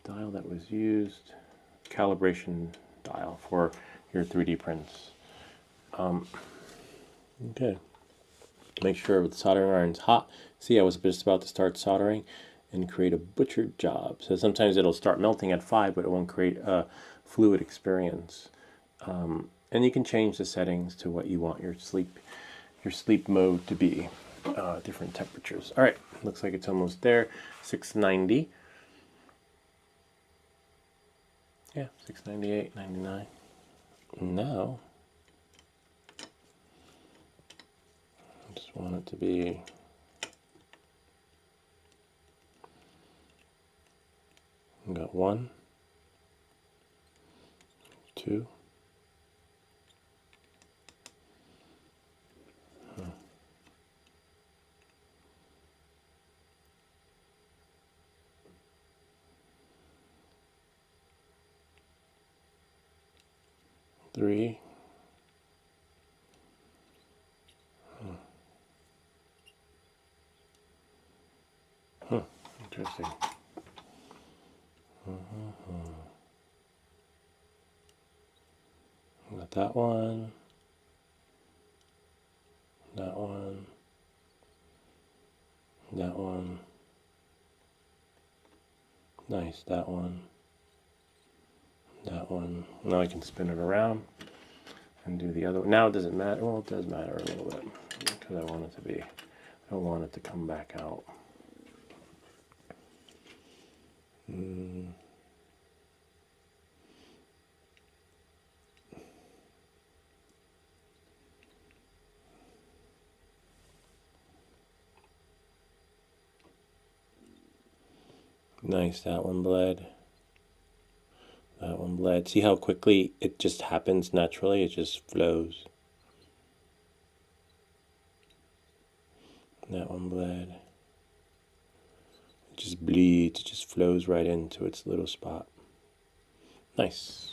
dial that was used, calibration dial for your 3D prints. Okay. Make sure the soldering iron's hot. See, I was just about to start soldering and create a butchered job. So sometimes it'll start melting at 5, but it won't create a fluid experience. And you can change the settings to what you want your sleep mode to be. Different temperatures. All right, looks like it's almost there. 690. Yeah, 698, 99. Now, I just want it to be we got 1, 2. Three. Interesting. Got that one. That one. That one. Nice, that one. That one. Now I can spin it around and do the other one. Now it doesn't matter. Well, it does matter a little bit because I want it to be, I don't want it to come back out. Nice, that one bled. That one bled. See how quickly it just happens naturally? It just flows. That one bled. It just bleeds, it just flows right into its little spot. Nice.